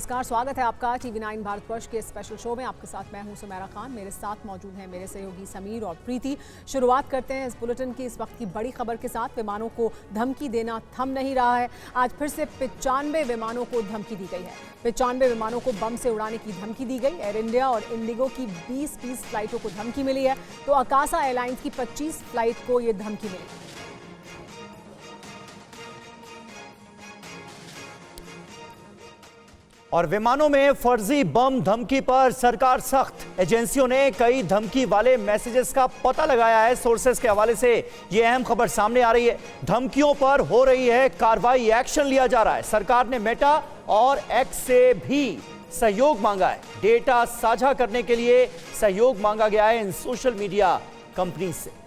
नमस्कार, स्वागत है आपका TV9 भारतवर्ष के स्पेशल शो में। आपके साथ मैं हूं सुमेरा खान। मेरे साथ मौजूद हैं मेरे सहयोगी समीर और प्रीति। शुरुआत करते हैं इस बुलेटिन की इस वक्त की बड़ी खबर के साथ। विमानों को धमकी देना थम नहीं रहा है। आज फिर से 95 विमानों को धमकी दी गई है। 95 विमानों को बम से उड़ाने की धमकी दी गई। एयर इंडिया और इंडिगो की 20 फ्लाइटों को धमकी मिली है, तो आकाशा एयरलाइंस की 25 फ्लाइट को ये धमकी मिली। और विमानों में फर्जी बम धमकी पर सरकार सख्त। एजेंसियों ने कई धमकी वाले मैसेजेस का पता लगाया है। सोर्सेस के हवाले से यह अहम खबर सामने आ रही है। धमकियों पर हो रही है कार्रवाई, एक्शन लिया जा रहा है। सरकार ने मेटा और एक्स से भी सहयोग मांगा है। डेटा साझा करने के लिए सहयोग मांगा गया है इन सोशल मीडिया कंपनी से।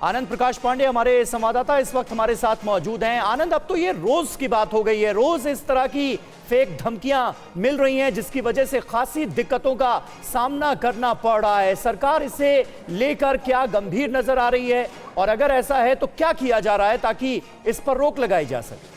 आनंद प्रकाश पांडे हमारे संवाददाता इस वक्त हमारे साथ मौजूद हैं। आनंद, अब तो ये रोज की बात हो गई है, रोज इस तरह की फेक धमकियां मिल रही हैं, जिसकी वजह से खासी दिक्कतों का सामना करना पड़ रहा है। सरकार इसे लेकर क्या गंभीर नजर आ रही है, और अगर ऐसा है तो क्या किया जा रहा है ताकि इस पर रोक लगाई जा सके?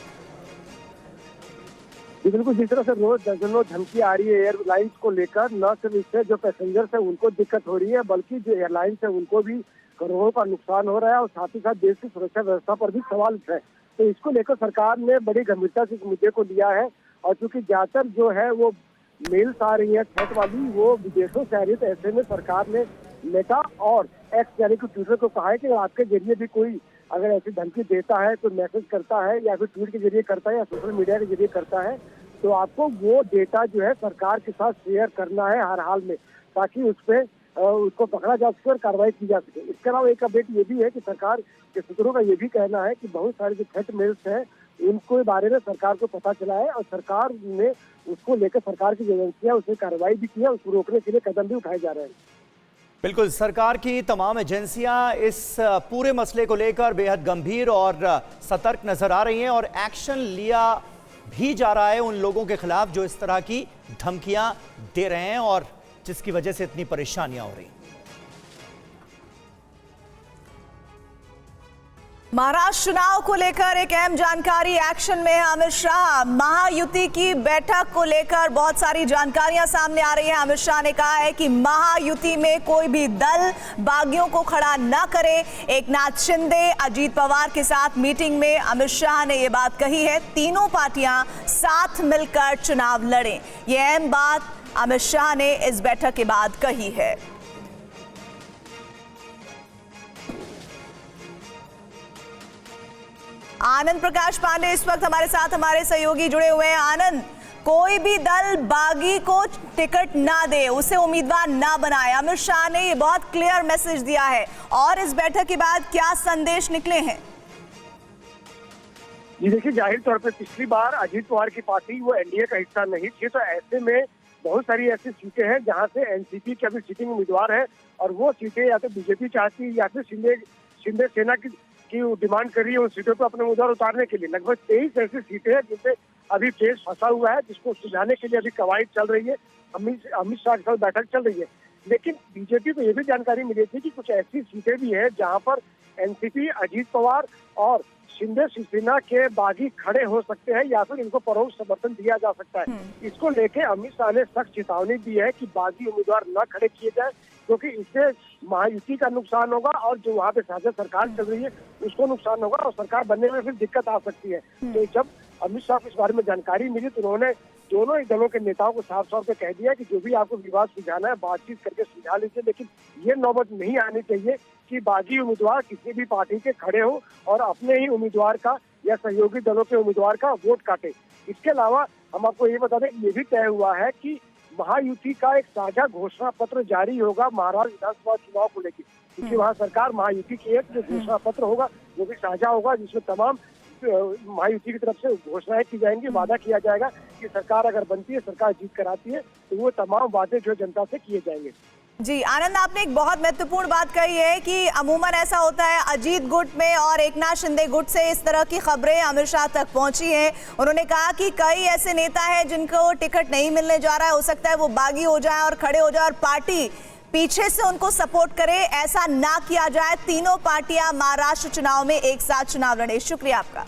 बिल्कुल, जिस तरह से रोज दर्जनों धमकी आ रही है एयरलाइंस को लेकर, न सिर्फ इससे जो पैसेंजर्स है उनको दिक्कत हो रही है, बल्कि जो एयरलाइंस है उनको भी करोड़ों का नुकसान हो रहा है और साथ ही साथ देश की सुरक्षा व्यवस्था पर भी सवाल है। तो इसको लेकर सरकार ने बड़ी गंभीरता से इस मुद्दे को लिया है। और चूंकि ज्यादातर जो है वो मेल्स आ रही है थ्रेट वाली, वो विदेशों से आ रही है, तो ऐसे में सरकार ने मेटा और एक्स यानी कि ट्विटर को कहा है कि आपके जरिए भी कोई अगर ऐसी धमकी देता है, कोई मैसेज करता है या फिर ट्वीट के जरिए करता है या सोशल मीडिया के जरिए करता है, तो आपको वो डेटा जो है सरकार के साथ शेयर करना है हर हाल में, ताकि उस पर उसको पकड़ा जा सके और कार्रवाई की जा सके। इसके अलावा एक अपडेट ये भी है कि सरकार के सूत्रों का ये भी कहना है कि बहुत सारे जो थ्रेट मेल्स हैं उनको बारे में सरकार को पता चला है और सरकार ने उसको लेकर सरकार की एजेंसियां उसमें कार्रवाई भी की है। उसको रोकने के लिए कदम भी उठाए जा रहे हैं। बिल्कुल, सरकार की तमाम एजेंसियां इस पूरे मसले को लेकर बेहद गंभीर और सतर्क नजर आ रही हैं और एक्शन लिया भी जा रहा है उन लोगों के खिलाफ जो इस तरह की धमकियां दे रहे हैं और जिसकी वजह से इतनी परेशानियां हो रही। महाराष्ट्र चुनाव को लेकर एक अहम जानकारी एक्शन में है अमित शाह। महायुति की बैठक को लेकर बहुत सारी जानकारियां सामने आ रही हैं। अमित शाह ने कहा है कि महायुति में कोई भी दल बागियों को खड़ा न करे। एकनाथ शिंदे, अजीत पवार के साथ मीटिंग में अमित शाह ने यह बात कही है, तीनों पार्टियां साथ मिलकर चुनाव लड़ें। यह अहम बात अमित शाह ने इस बैठक के बाद कही है। आनंद प्रकाश पांडे इस वक्त हमारे साथ हमारे सहयोगी जुड़े हुए हैं। आनंद, कोई भी दल बागी को टिकट ना दे, उसे उम्मीदवार ना बनाए, अमित शाह ने ये बहुत क्लियर मैसेज दिया है, और इस बैठक के बाद क्या संदेश निकले हैं? जी देखिए, जाहिर तौर पर पिछली बार अजीत पवार की पार्टी वो एनडीए का हिस्सा नहीं थी, तो ऐसे में बहुत सारी ऐसी सीटें हैं जहां से एनसीपी के अभी सिटिंग उम्मीदवार है और वो सीटें या तो बीजेपी चाहती है या फिर शिंदे सेना की डिमांड कर रही है उन सीटों पर अपने उम्मीदवार उतारने के लिए। लगभग 23 ऐसी सीटें हैं जिनसे अभी केस फंसा हुआ है, जिसको सुलझाने के लिए अभी कवायद चल रही है। अमित शाह के साथ बैठक चल रही है, लेकिन बीजेपी को यह भी जानकारी मिली थी कि कुछ ऐसी सीटें भी है जहाँ पर एनसीपी, अजीत पवार और शिंदे शिवसेना के बागी खड़े हो सकते हैं या फिर इनको परोक्ष समर्थन दिया जा सकता है। इसको लेके अमित शाह ने सख्त चेतावनी दी है कि बागी उम्मीदवार न खड़े किए जाए, क्योंकि इससे महायुति का नुकसान होगा और जो वहाँ पे साझा सरकार चल रही है उसको नुकसान होगा और सरकार बनने में फिर दिक्कत आ सकती है। तो जब अमित शाह को इस बारे में जानकारी मिली तो उन्होंने दोनों ही दलों के नेताओं को साफ तौर पे कह दिया कि जो भी आपको विवाद सुलझाना है बातचीत करके सुलझा लीजिए, लेकिन ये नौबत नहीं आनी चाहिए कि बागी उम्मीदवार किसी भी पार्टी के खड़े हो और अपने ही उम्मीदवार का या सहयोगी दलों के उम्मीदवार का वोट काटे। इसके अलावा हम आपको ये बता दें, ये भी तय हुआ है कि महायुति का एक साझा घोषणा पत्र जारी होगा महाराष्ट्र विधानसभा चुनाव को लेकर, क्योंकि वहाँ सरकार महायुति की एक जो घोषणा पत्र होगा वो भी साझा होगा, जिसमें तमाम महायुति की तरफ से घोषणाएं की जाएंगी। वादा किया जाएगा कि सरकार अगर बनती है, सरकार जीत कर आती है, तो वो तमाम वादे जो जनता से किए जाएंगे। जी आनंद, आपने एक बहुत महत्वपूर्ण बात कही है कि अमूमन ऐसा होता है अजीत गुट में और एकनाथ शिंदे गुट से इस तरह की खबरें अमित शाह तक पहुंची हैं। उन्होंने कहा कि कई ऐसे नेता हैं जिनको टिकट नहीं मिलने जा रहा है, हो सकता है वो बागी हो जाए और खड़े हो जाए और पार्टी पीछे से उनको सपोर्ट करे। ऐसा ना किया जाए, तीनों पार्टियां महाराष्ट्र चुनाव में एक साथ चुनाव लड़े। शुक्रिया आपका।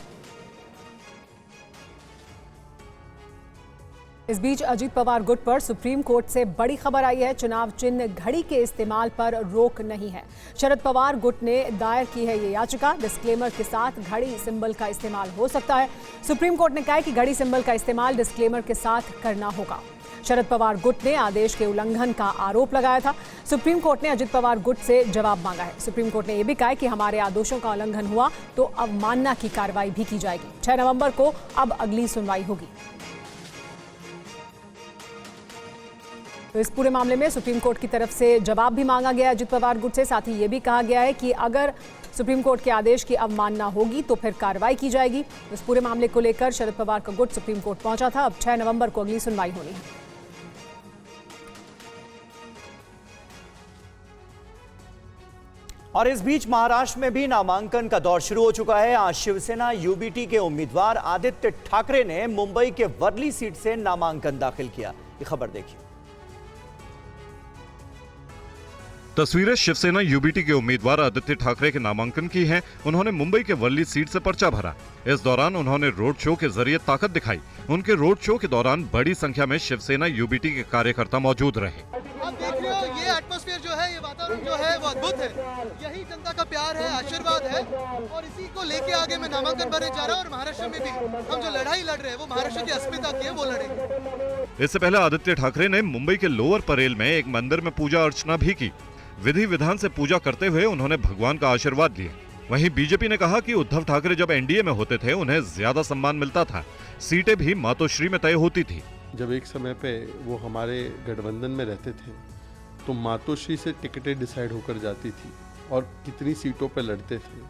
इस बीच अजीत पवार गुट पर सुप्रीम कोर्ट से बड़ी खबर आई है। चुनाव चिन्ह घड़ी के इस्तेमाल पर रोक नहीं है। शरद पवार गुट ने दायर की है ये याचिका। डिस्क्लेमर के साथ घड़ी सिंबल का इस्तेमाल हो सकता है। सुप्रीम कोर्ट ने कहा है कि घड़ी सिंबल का इस्तेमाल डिस्क्लेमर के साथ करना होगा। शरद पवार गुट ने आदेश के उल्लंघन का आरोप लगाया था। सुप्रीम कोर्ट ने अजीत पवार गुट से जवाब मांगा है। सुप्रीम कोर्ट ने यह भी कहा है कि हमारे आदेशों का उल्लंघन हुआ तो अवमानना की कार्रवाई भी की जाएगी। 6 नवंबर को अब अगली सुनवाई होगी। तो इस पूरे मामले में सुप्रीम कोर्ट की तरफ से जवाब भी मांगा गया अजीत पवार गुट से। साथ ही ये भी कहा गया है कि अगर सुप्रीम कोर्ट के आदेश की अवमानना होगी तो फिर कार्रवाई की जाएगी। इस पूरे मामले को लेकर शरद पवार का गुट सुप्रीम कोर्ट पहुंचा था। अब 6 नवंबर को अगली सुनवाई होनी है। और इस बीच महाराष्ट्र में भी नामांकन का दौर शुरू हो चुका है। आज शिवसेना यूबीटी के उम्मीदवार आदित्य ठाकरे ने मुंबई के वर्ली सीट से नामांकन दाखिल किया। ये खबर देखिए। तस्वीरें शिवसेना यूबीटी के उम्मीदवार आदित्य ठाकरे के नामांकन की हैं। उन्होंने मुंबई के वर्ली सीट से पर्चा भरा। इस दौरान उन्होंने रोड शो के जरिए ताकत दिखाई। उनके रोड शो के दौरान बड़ी संख्या में शिवसेना यूबीटी के कार्यकर्ता मौजूद रहे। आप देख रहे हो ये एटमॉस्फेयर जो है, ये वातावरण जो है वो अद्भुत है। यही जनता का प्यार है, आशीर्वाद है और इसी को लेके आगे मैं नामांकन भरने जा रहा हूँ। और महाराष्ट्र में भी हम जो लड़ाई लड़ रहे हैं वो महाराष्ट्र की अस्मिता की है, वो लड़ेंगे। इससे पहले आदित्य ठाकरे ने मुंबई के लोअर परेल में एक मंदिर में पूजा अर्चना भी की। विधि विधान से पूजा करते हुए उन्होंने भगवान का आशीर्वाद लिया। वहीं बीजेपी ने कहा कि उद्धव ठाकरे जब एनडीए में होते थे उन्हें ज्यादा सम्मान मिलता था, सीटें भी मातोश्री में तय होती थी। जब एक समय पे वो हमारे गठबंधन में रहते थे तो मातोश्री से टिकटें डिसाइड होकर जाती थी और कितनी सीटों पे लड़ते थे।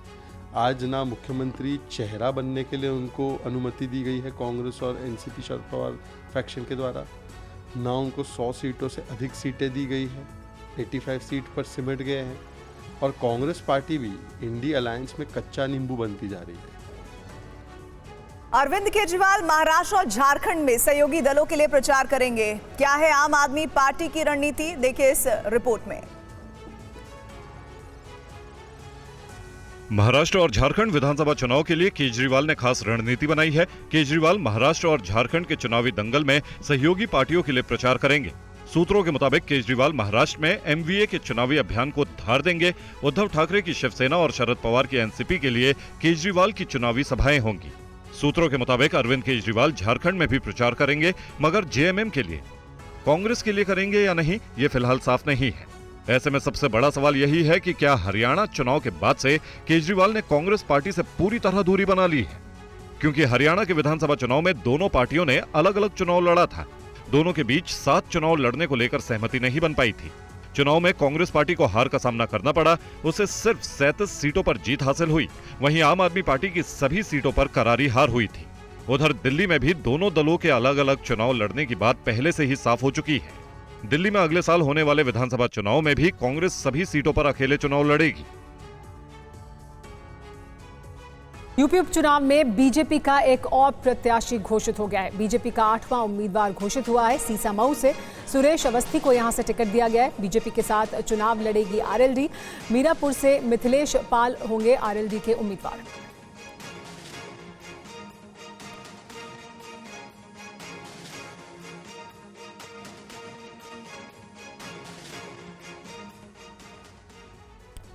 आज ना मुख्यमंत्री चेहरा बनने के लिए उनको अनुमति दी गई है कांग्रेस और एनसीपी शरद पवार फैक्शन के द्वारा, ना उनको 100 सीटों से अधिक सीटें दी गई है। 85 सीट पर सिमट गए हैं और कांग्रेस पार्टी भी इंडी अलायंस में कच्चा नींबू बनती जा रही है। अरविंद केजरीवाल महाराष्ट्र और झारखंड में सहयोगी दलों के लिए प्रचार करेंगे। क्या है आम आदमी पार्टी की रणनीति, देखिए इस रिपोर्ट में। महाराष्ट्र और झारखंड विधानसभा चुनाव के लिए केजरीवाल ने खास रणनीति बनाई है। केजरीवाल महाराष्ट्र और झारखंड के चुनावी दंगल में सहयोगी पार्टियों के लिए प्रचार करेंगे। सूत्रों के मुताबिक केजरीवाल महाराष्ट्र में एमवीए के चुनावी अभियान को धार देंगे। उद्धव ठाकरे की शिवसेना और शरद पवार की एनसीपी के लिए केजरीवाल की चुनावी सभाएं होंगी। सूत्रों के मुताबिक अरविंद केजरीवाल झारखंड में भी प्रचार करेंगे, मगर जेएमएम के लिए। कांग्रेस के लिए करेंगे या नहीं, ये फिलहाल साफ नहीं है। ऐसे में सबसे बड़ा सवाल यही है कि क्या हरियाणा चुनाव के बाद से केजरीवाल ने कांग्रेस पार्टी से पूरी तरह दूरी बना ली है, क्योंकि हरियाणा के विधानसभा चुनाव में दोनों पार्टियों ने अलग अलग चुनाव लड़ा था। दोनों के बीच 7 चुनाव लड़ने को लेकर सहमति नहीं बन पाई थी। चुनाव में कांग्रेस पार्टी को हार का सामना करना पड़ा। उसे सिर्फ 37 सीटों पर जीत हासिल हुई। वहीं आम आदमी पार्टी की सभी सीटों पर करारी हार हुई थी। उधर दिल्ली में भी दोनों दलों के अलग अलग चुनाव लड़ने की बात पहले से ही साफ हो चुकी है। दिल्ली में अगले साल होने वाले विधानसभा चुनाव में भी कांग्रेस सभी सीटों पर अकेले चुनाव लड़ेगी। यूपी उपचुनाव में बीजेपी का एक और प्रत्याशी घोषित हो गया है। बीजेपी का 8वां उम्मीदवार घोषित हुआ है। सीसामऊ से सुरेश अवस्थी को यहां से टिकट दिया गया है। बीजेपी के साथ चुनाव लड़ेगी आरएलडी। मीरापुर से मिथिलेश पाल होंगे आरएलडी के उम्मीदवार।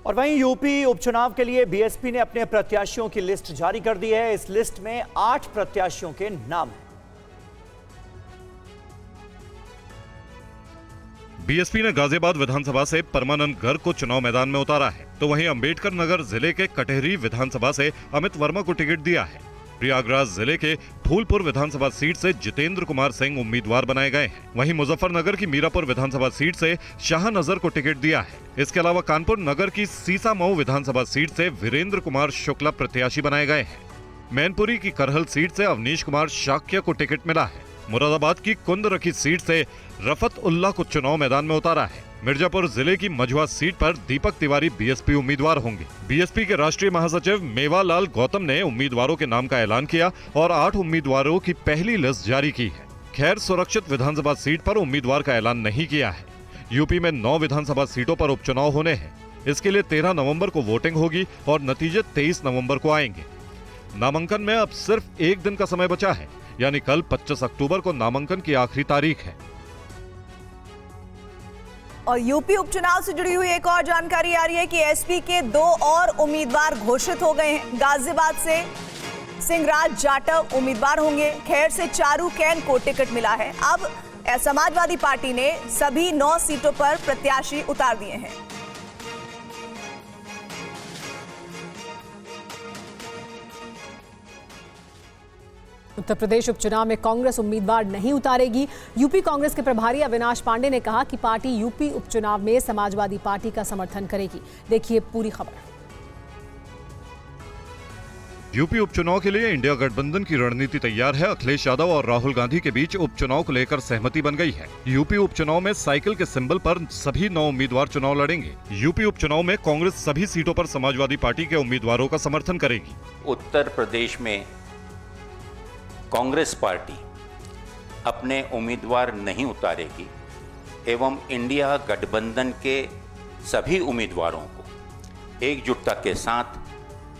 और वहीं यूपी उपचुनाव के लिए बीएसपी ने अपने प्रत्याशियों की लिस्ट जारी कर दी है। इस लिस्ट में 8 प्रत्याशियों के नाम हैं। बीएसपी ने गाजियाबाद विधानसभा से परमानंद गर्ग को चुनाव मैदान में उतारा है, तो वहीं अंबेडकर नगर जिले के कटेहरी विधानसभा से अमित वर्मा को टिकट दिया है। प्रयागराज जिले के फूलपुर विधानसभा सीट से जितेंद्र कुमार सिंह उम्मीदवार बनाए गए हैं। वहीं मुजफ्फरनगर की मीरापुर विधानसभा सीट से शाह नजर को टिकट दिया है। इसके अलावा कानपुर नगर की सीसामऊ विधानसभा सीट से वीरेंद्र कुमार शुक्ला प्रत्याशी बनाए गए हैं। मैनपुरी की करहल सीट से अवनीश कुमार शाक्य को टिकट मिला है। मुरादाबाद की कुंदरखी सीट से रफत उल्लाह को चुनाव मैदान में उतारा है। मिर्जापुर जिले की मझुआ सीट पर दीपक तिवारी बीएसपी उम्मीदवार होंगे। बीएसपी के राष्ट्रीय महासचिव मेवालाल गौतम ने उम्मीदवारों के नाम का ऐलान किया और 8 उम्मीदवारों की पहली लिस्ट जारी की है। खैर सुरक्षित विधानसभा सीट पर उम्मीदवार का ऐलान नहीं किया है। यूपी में 9 विधानसभा सीटों पर उपचुनाव होने हैं। इसके लिए 13 नवंबर को वोटिंग होगी और नतीजे 23 नवंबर को आएंगे। नामांकन में अब सिर्फ एक दिन का समय बचा है। यानी कल 25 अक्टूबर को नामांकन की आखिरी तारीख है। और यूपी उपचुनाव से जुड़ी हुई एक और जानकारी आ रही है कि एसपी के 2 और उम्मीदवार घोषित हो गए हैं। गाजियाबाद से सिंहराज जाटव उम्मीदवार होंगे। खैर से चारू कैन को टिकट मिला है। अब समाजवादी पार्टी ने सभी 9 सीटों पर प्रत्याशी उतार दिए हैं। उत्तर प्रदेश उपचुनाव में कांग्रेस उम्मीदवार नहीं उतारेगी। यूपी कांग्रेस के प्रभारी अविनाश पांडे ने कहा कि पार्टी यूपी उपचुनाव में समाजवादी पार्टी का समर्थन करेगी। देखिए पूरी खबर। यूपी उपचुनाव के लिए इंडिया गठबंधन की रणनीति तैयार है। अखिलेश यादव और राहुल गांधी के बीच उपचुनाव को लेकर सहमति बन गई है। यूपी उपचुनाव में साइकिल के सिंबल पर सभी 9 उम्मीदवार चुनाव लड़ेंगे। यूपी उपचुनाव में कांग्रेस सभी सीटों पर समाजवादी पार्टी के उम्मीदवारों का समर्थन करेगी। उत्तर प्रदेश में कांग्रेस पार्टी अपने उम्मीदवार नहीं उतारेगी एवं इंडिया गठबंधन के सभी उम्मीदवारों को एकजुटता के साथ,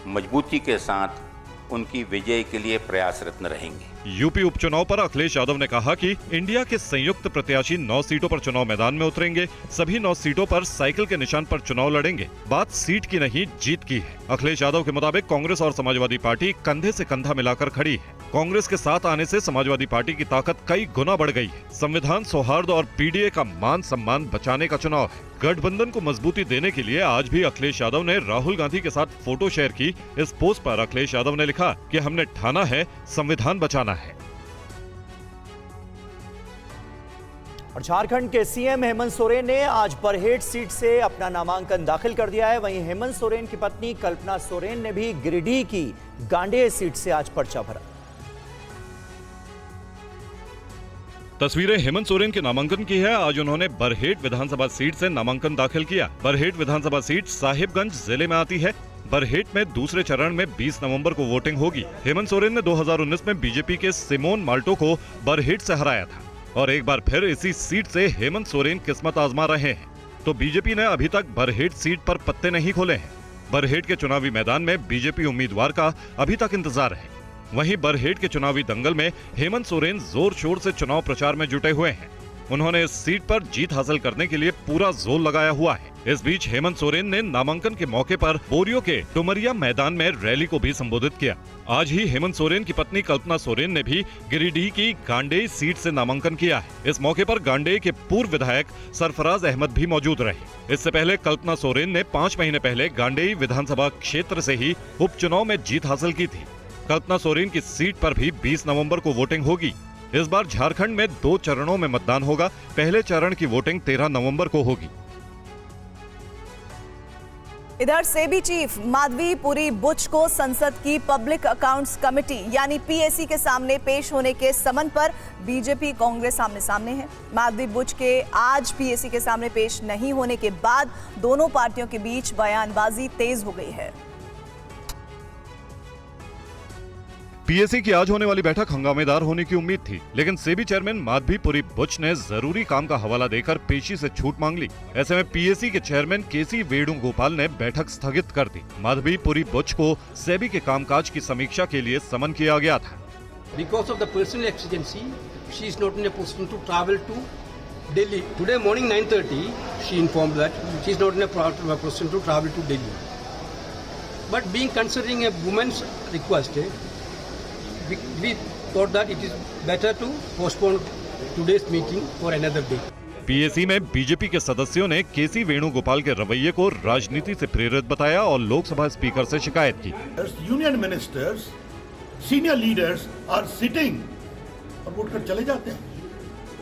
मजबूती के साथ उनकी विजय के लिए प्रयासरत रहेंगे। यूपी उपचुनाव पर अखिलेश यादव ने कहा कि इंडिया के संयुक्त प्रत्याशी 9 सीटों पर चुनाव मैदान में उतरेंगे। सभी 9 सीटों पर साइकिल के निशान पर चुनाव लड़ेंगे। बात सीट की नहीं, जीत की है। अखिलेश यादव के मुताबिक कांग्रेस और समाजवादी पार्टी कंधे से कंधा मिलाकर खड़ी है। कांग्रेस के साथ आने से समाजवादी पार्टी की ताकत कई गुना बढ़ गई है। संविधान, सौहार्द और पीडीए का मान सम्मान बचाने का चुनाव है। गठबंधन को मजबूती देने के लिए आज भी अखिलेश यादव ने राहुल गांधी के साथ फोटो शेयर की। इस पोस्ट पर अखिलेश यादव ने लिखा कि हमने ठाना है, संविधान बचाना है। और झारखंड के सीएम हेमंत सोरेन ने आज बरहेट सीट से अपना नामांकन दाखिल कर दिया है। वहीं हेमंत सोरेन की पत्नी कल्पना सोरेन ने भी गिरिडीह की गांडेय सीट से आज पर्चा भरा। तस्वीरें हेमंत सोरेन के नामांकन की है। आज उन्होंने बरहेट विधानसभा सीट से नामांकन दाखिल किया। बरहेट विधानसभा सीट साहिबगंज जिले में आती है। बरहेट में दूसरे चरण में 20 नवंबर को वोटिंग होगी। हेमंत सोरेन ने 2019 में बीजेपी के सिमोन माल्टो को बरहेट से हराया था और एक बार फिर इसी सीट से हेमंत सोरेन किस्मत आजमा रहे हैं। तो बीजेपी ने अभी तक बरहेट सीट पर पत्ते नहीं खोले हैं। बरहेट के चुनावी मैदान में बीजेपी उम्मीदवार का अभी तक इंतजार है। वहीं बरहेट के चुनावी दंगल में हेमंत सोरेन जोर शोर से चुनाव प्रचार में जुटे हुए हैं। उन्होंने इस सीट पर जीत हासिल करने के लिए पूरा जोर लगाया हुआ है। इस बीच हेमंत सोरेन ने नामांकन के मौके पर बोरियो के डुमरिया मैदान में रैली को भी संबोधित किया। आज ही हेमंत सोरेन की पत्नी कल्पना सोरेन ने भी गिरिडीह की गांडेय सीट से नामांकन किया है। इस मौके पर गांडेय के पूर्व विधायक सरफराज अहमद भी मौजूद रहे। इससे पहले कल्पना सोरेन ने 5 महीने पहले गांडेय विधानसभा क्षेत्र से ही उपचुनाव में जीत हासिल की थी। कल्पना सोरेन की सीट पर भी 20 नवंबर को वोटिंग होगी। इस बार झारखंड में 2 चरणों में मतदान होगा। पहले चरण की वोटिंग 13 नवंबर को होगी। इधर सेबी चीफ माधवी पुरी बुच को संसद की पब्लिक अकाउंट्स कमेटी यानी पीएसी के सामने पेश होने के समन पर बीजेपी कांग्रेस आमने सामने है। माधवी बुच के आज पीएसी के सामने पेश नहीं होने के बाद दोनों पार्टियों के बीच बयानबाजी तेज हो गई है। पीएसी की आज होने वाली बैठक हंगामेदार होने की उम्मीद थी, लेकिन सेबी चेयरमैन माधवी पुरी बुच ने जरूरी काम का हवाला देकर पेशी से छूट मांग ली। ऐसे में पीएसी के चेयरमैन केसी वेणुगोपाल ने बैठक स्थगित कर दी। माधवी पुरी बुच को सेबी के कामकाज की समीक्षा के लिए समन किया गया था। Because of the personal exigency, she is not in a position to travel to Delhi. Today morning 9:30, she informed that she is not in a position to travel to Delhi. But being considering a woman's request, we thought that it is better to postpone today's meeting for another day. PAC में BJP के सदस्यों ने केसी वेणुगोपाल के रवैये को राजनीति से प्रेरित बताया और लोकसभा स्पीकर से शिकायत की। Union ministers, senior leaders are sitting और वोट कर चले जाते हैं,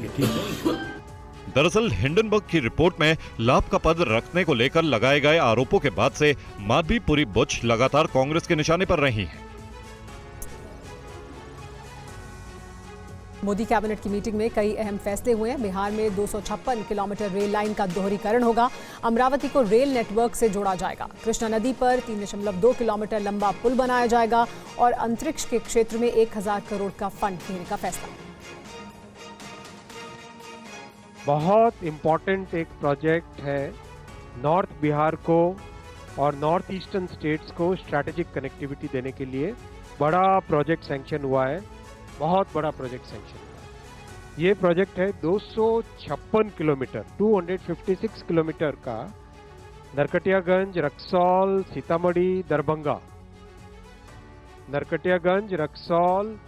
ये ठीक नहीं। दरअसल हिंडनबर्ग की रिपोर्ट में लाभ का पद रखने को लेकर लगाए गए आरोपों के बाद से माधवी पुरी बुच लगातार कांग्रेस के निशाने पर रही हैं। मोदी कैबिनेट की मीटिंग में कई अहम फैसले हुए हैं। बिहार में 256 किलोमीटर रेल लाइन का दोहरीकरण होगा। अमरावती को रेल नेटवर्क से जोड़ा जाएगा। कृष्णा नदी पर 3.2 किलोमीटर लंबा पुल बनाया जाएगा और अंतरिक्ष के क्षेत्र में 1000 करोड़ का फंड देने का फैसला। बहुत इम्पोर्टेंट एक प्रोजेक्ट है। नॉर्थ बिहार को और नॉर्थ ईस्टर्न स्टेट्स को स्ट्रैटेजिक कनेक्टिविटी देने के लिए बड़ा प्रोजेक्ट सैंक्शन हुआ है। बहुत बड़ा प्रोजेक्ट सैंक्शन हुआ। ये प्रोजेक्ट है 256 किलोमीटर 256 किलोमीटर का, नरकटियागंज, रक्सौल, सीतामढ़ी, दरभंगा, नरकटियागंज, रक्सौल,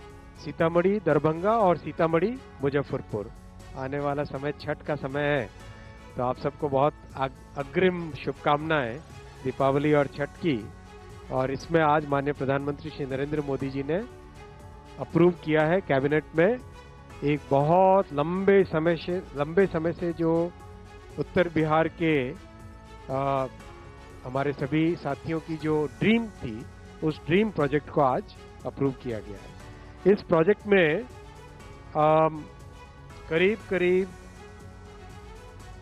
सीतामढ़ी, दरभंगा और सीतामढ़ी मुजफ्फरपुर। आने वाला समय छठ का समय है, तो आप सबको बहुत अग्रिम शुभकामनाएं दीपावली और छठ की। और इसमें आज माननीय प्रधानमंत्री श्री नरेंद्र मोदी जी ने अप्रूव किया है कैबिनेट में एक बहुत लंबे समय से जो उत्तर बिहार के हमारे सभी साथियों की जो ड्रीम थी, उस ड्रीम प्रोजेक्ट को आज अप्रूव किया गया है। इस प्रोजेक्ट में करीब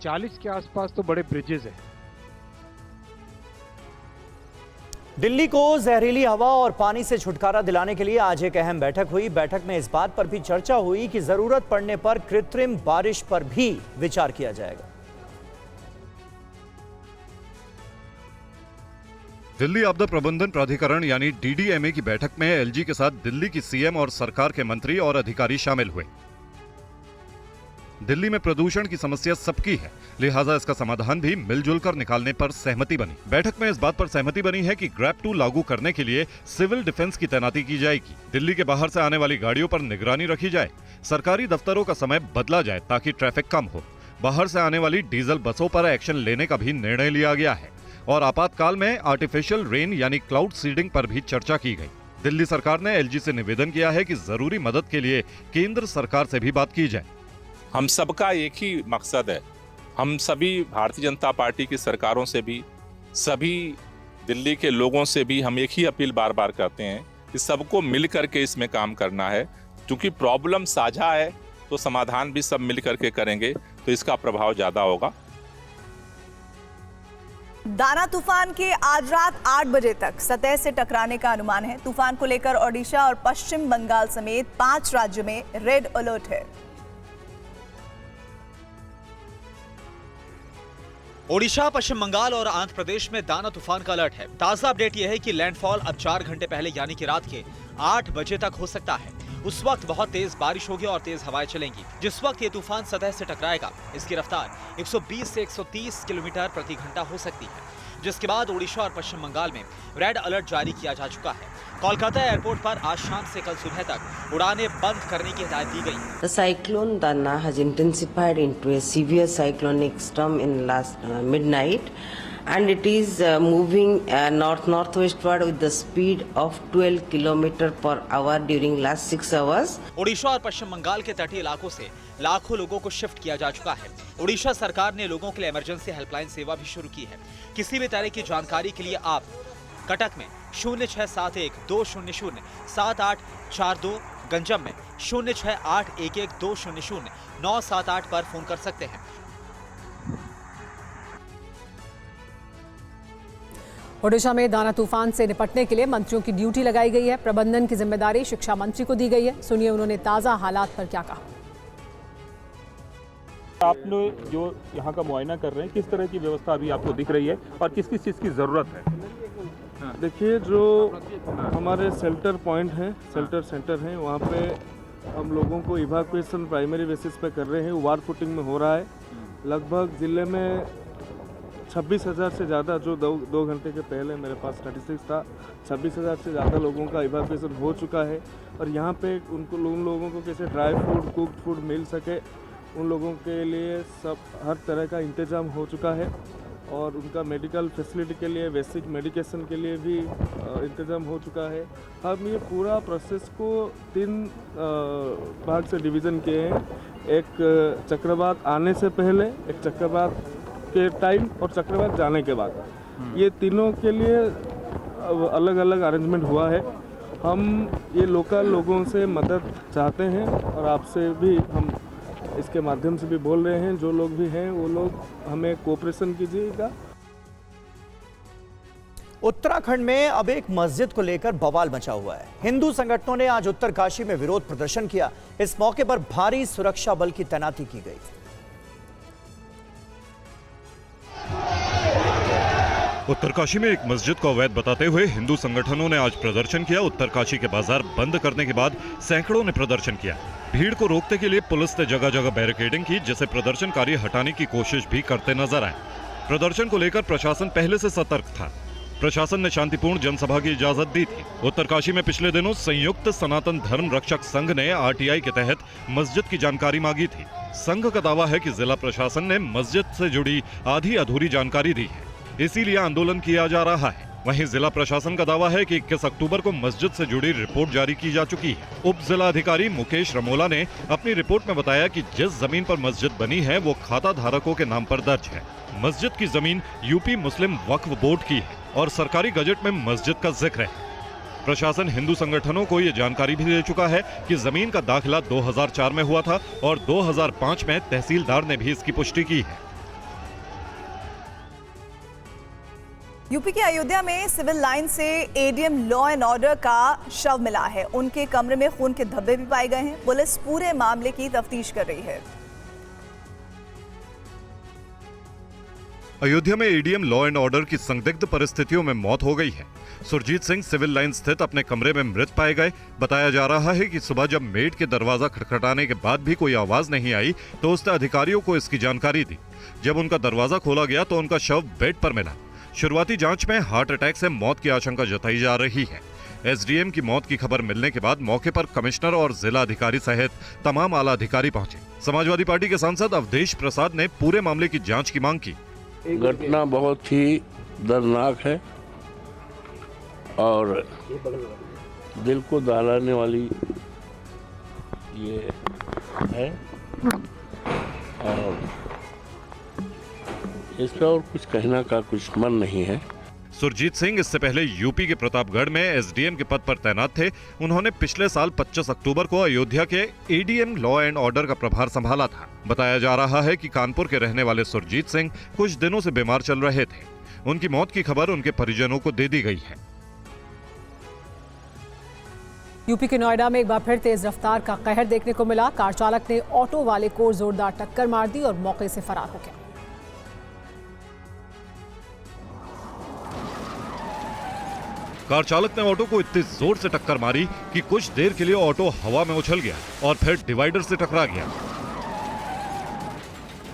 40 के आसपास तो बड़े ब्रिजेस हैं। दिल्ली को जहरीली हवा और पानी से छुटकारा दिलाने के लिए आज एक अहम बैठक हुई। बैठक में इस बात पर भी चर्चा हुई कि जरूरत पड़ने पर कृत्रिम बारिश पर भी विचार किया जाएगा। दिल्ली आपदा प्रबंधन प्राधिकरण यानी डीडीएमए की बैठक में एलजी के साथ दिल्ली की सीएम और सरकार के मंत्री और अधिकारी शामिल हुए। दिल्ली में प्रदूषण की समस्या सबकी है, लिहाजा इसका समाधान भी मिलजुल कर निकालने पर सहमति बनी। बैठक में इस बात पर सहमति बनी है कि ग्रैब 2 लागू करने के लिए सिविल डिफेंस की तैनाती की जाएगी। दिल्ली के बाहर से आने वाली गाड़ियों पर निगरानी रखी जाए, सरकारी दफ्तरों का समय बदला जाए ताकि ट्रैफिक कम हो। बाहर से आने वाली डीजल बसों पर एक्शन लेने का भी निर्णय लिया गया है और आपातकाल में आर्टिफिशियल रेन यानी क्लाउड सीडिंग पर भी चर्चा की गई। दिल्ली सरकार ने एलजी से निवेदन किया है कि जरूरी मदद के लिए केंद्र सरकार से भी बात की जाए। हम सबका एक ही मकसद है, हम सभी भारतीय जनता पार्टी की सरकारों से भी, सभी दिल्ली के लोगों से भी हम एक ही अपील बार बार करते हैं कि सबको मिल करके इसमें काम करना है। क्योंकि प्रॉब्लम साझा है तो समाधान भी सब मिल करके करेंगे तो इसका प्रभाव ज्यादा होगा। दाना तूफान के आज रात 8 बजे तक सतह से टकराने का अनुमान है। तूफान को लेकर ओडिशा और पश्चिम बंगाल समेत 5 राज्यों में रेड अलर्ट है। ओडिशा, पश्चिम बंगाल और आंध्र प्रदेश में दाना तूफान का अलर्ट है। ताजा अपडेट यह है कि लैंडफॉल अब 4 घंटे पहले यानी कि रात के 8 बजे तक हो सकता है। उस वक्त बहुत तेज बारिश होगी और तेज हवाएं चलेंगी। जिस वक्त ये तूफान सतह से टकराएगा, इसकी रफ्तार 120 से 130 किलोमीटर प्रति घंटा हो सकती है, जिसके बाद ओडिशा और पश्चिम बंगाल में रेड अलर्ट जारी किया जा चुका है। कोलकाता एयरपोर्ट पर आज शाम से कल सुबह तक उड़ानें बंद करने की हिदायत दी गई। The cyclone Dana has intensified into a severe cyclonic storm in last midnight, and it is moving north-northwestward with the speed of 12 km/h during last 6 hours. Odisha और पश्चिम बंगाल के तटीय इलाकों से लाखों लोगों को शिफ्ट किया जा चुका है। ओडिशा सरकार ने लोगों के लिए इमरजेंसी हेल्पलाइन सेवा भी शुरू की है। किसी भी तरह की जानकारी के लिए आप कटक में 067810078842, गंजम में 068112000978 पर फोन कर सकते हैं। ओडिशा में दाना तूफान से निपटने के लिए मंत्रियों की ड्यूटी लगाई गई है। प्रबंधन की जिम्मेदारी शिक्षा मंत्री को दी गई है। सुनिए उन्होंने ताजा हालात पर क्या कहा। आप लोग जो यहाँ का मुआयना कर रहे हैं, किस तरह की व्यवस्था अभी आपको दिख रही है और किस किस चीज़ की ज़रूरत है? देखिए, जो हमारे शेल्टर पॉइंट हैं, शेल्टर सेंटर हैं, वहाँ पे हम लोगों को इवैक्यूएशन प्राइमरी बेसिस पे कर रहे हैं। वार फुटिंग में हो रहा है। लगभग ज़िले में 26,000 से ज़्यादा, जो 2 घंटे के पहले मेरे पास स्टैटिस्टिक्स था, 26,000 से ज़्यादा लोगों का इवैक्यूएशन हो चुका है। और यहाँ पे उन लोगों को कैसे ड्राई फूड, कुक्ड फूड मिल सके, उन लोगों के लिए सब हर तरह का इंतज़ाम हो चुका है। और उनका मेडिकल फैसिलिटी के लिए, बेसिक मेडिकेशन के लिए भी इंतज़ाम हो चुका है। हम ये पूरा प्रोसेस को 3 भाग से डिवीज़न किए हैं। एक चक्रवात आने से पहले, एक चक्रवात के टाइम और चक्रवात जाने के बाद। ये तीनों के लिए अलग अलग अरेंजमेंट हुआ है। हम ये लोकल लोगों से मदद चाहते हैं और आपसे भी हम इसके माध्यम से भी बोल रहे हैं, जो लोग भी हैं वो लोग हमें कोऑपरेशन कीजिएगा। उत्तराखंड में अब एक मस्जिद को लेकर बवाल मचा हुआ है। हिंदू संगठनों ने आज उत्तरकाशी में विरोध प्रदर्शन किया। इस मौके पर भारी सुरक्षा बल की तैनाती की गई। उत्तरकाशी में एक मस्जिद को अवैध बताते हुए हिंदू संगठनों ने आज प्रदर्शन किया। उत्तरकाशी के बाजार बंद करने के बाद सैकड़ों ने प्रदर्शन किया। भीड़ को रोकने के लिए पुलिस ने जगह जगह बैरिकेडिंग की, जिसे प्रदर्शनकारी हटाने की कोशिश भी करते नजर आए। प्रदर्शन को लेकर प्रशासन पहले से सतर्क था। प्रशासन ने शांतिपूर्ण जनसभा की इजाजत दी थी। उत्तरकाशी में पिछले दिनों संयुक्त सनातन धर्म रक्षक संघ ने आरटीआई के तहत मस्जिद की जानकारी मांगी थी। संघ का दावा है कि जिला प्रशासन ने मस्जिद से जुड़ी आधी अधूरी जानकारी दी है, इसीलिए आंदोलन किया जा रहा है। वहीं जिला प्रशासन का दावा है कि 21 अक्टूबर को मस्जिद से जुड़ी रिपोर्ट जारी की जा चुकी है। उप जिला अधिकारी मुकेश रमोला ने अपनी रिपोर्ट में बताया कि जिस जमीन पर मस्जिद बनी है वो खाता धारकों के नाम पर दर्ज है। मस्जिद की जमीन यूपी मुस्लिम वक्फ बोर्ड की है और सरकारी गजट में मस्जिद का जिक्र है। प्रशासन हिंदू संगठनों को ये जानकारी भी दे चुका है कि जमीन का दाखिला 2004 में हुआ था और 2005 में तहसीलदार ने भी इसकी पुष्टि की है। यूपी के अयोध्या में सिविल लाइन से एडीएम लॉ एंड ऑर्डर का शव मिला है। उनके कमरे में खून के धब्बे भी पाए गए हैं। पुलिस पूरे मामले की तफ्तीश कर रही है। अयोध्या में एडीएम लॉ एंड ऑर्डर की संदिग्ध परिस्थितियों में मौत हो गई है। सुरजीत सिंह सिविल लाइन स्थित अपने कमरे में मृत पाए गए। बताया जा रहा है कि सुबह जब मेड के दरवाजा खटखटाने के बाद भी कोई आवाज नहीं आई तो उसने अधिकारियों को इसकी जानकारी दी। जब उनका दरवाजा खोला गया तो उनका शव बेड पर मिला। शुरुआती जांच में हार्ट अटैक से मौत की आशंका जताई जा रही है। एसडीएम की मौत की खबर मिलने के बाद मौके पर कमिश्नर और जिला अधिकारी सहित तमाम आला अधिकारी पहुंचे। समाजवादी पार्टी के सांसद अवधेश प्रसाद ने पूरे मामले की जांच की मांग की। घटना बहुत ही दर्दनाक है और दिल को दहलाने वाली ये है और इस पर और कुछ कहना का कुछ मन नहीं है। सुरजीत सिंह इससे पहले यूपी के प्रतापगढ़ में एसडीएम के पद पर तैनात थे। उन्होंने पिछले साल 25 अक्टूबर को अयोध्या के एडीएम लॉ एंड ऑर्डर का प्रभार संभाला था। बताया जा रहा है कि कानपुर के रहने वाले सुरजीत सिंह कुछ दिनों से बीमार चल रहे थे। उनकी मौत की खबर उनके परिजनों को दे दी गई है। यूपी के नोएडा में एक बार फिर तेज रफ्तार का कहर देखने को मिला। कार चालक ने ऑटो वाले को जोरदार टक्कर मार दी और मौके से फरार हो गया। कार चालक ने ऑटो को इतनी जोर से टक्कर मारी कि कुछ देर के लिए ऑटो हवा में उछल गया और फिर डिवाइडर से टकरा गया।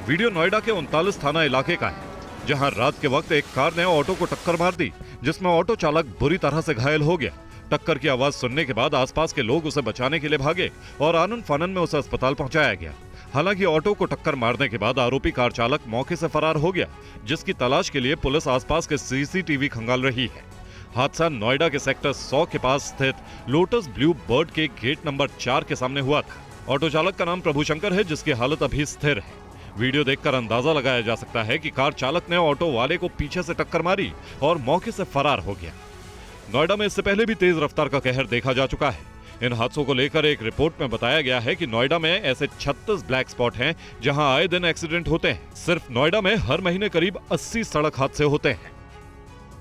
वीडियो नोएडा के 39 थाना इलाके का है, जहां रात के वक्त एक कार ने ऑटो को टक्कर मार दी, जिसमें ऑटो चालक बुरी तरह से घायल हो गया। टक्कर की आवाज सुनने के बाद आसपास के लोग उसे बचाने के लिए भागे और आनन फानन में उसे अस्पताल पहुंचाया गया। हालांकि ऑटो को टक्कर मारने के बाद आरोपी कार चालक मौके से फरार हो गया, जिसकी तलाश के लिए पुलिस आसपास के सीसीटीवी खंगाल रही है। हादसा नोएडा के सेक्टर 100 के पास स्थित लोटस ब्लू बर्ड के गेट नंबर 4 के सामने हुआ था। ऑटो चालक का नाम प्रभुशंकर है, जिसकी हालत अभी स्थिर है। वीडियो देखकर अंदाजा लगाया जा सकता है कि कार चालक ने ऑटो वाले को पीछे से टक्कर मारी और मौके से फरार हो गया। नोएडा में इससे पहले भी तेज रफ्तार का कहर देखा जा चुका है। इन हादसों को लेकर एक रिपोर्ट में बताया गया है कि नोएडा में ऐसे 36 ब्लैक स्पॉट हैं, जहां आए दिन एक्सीडेंट होते हैं। सिर्फ नोएडा में हर महीने करीब 80 सड़क हादसे होते हैं।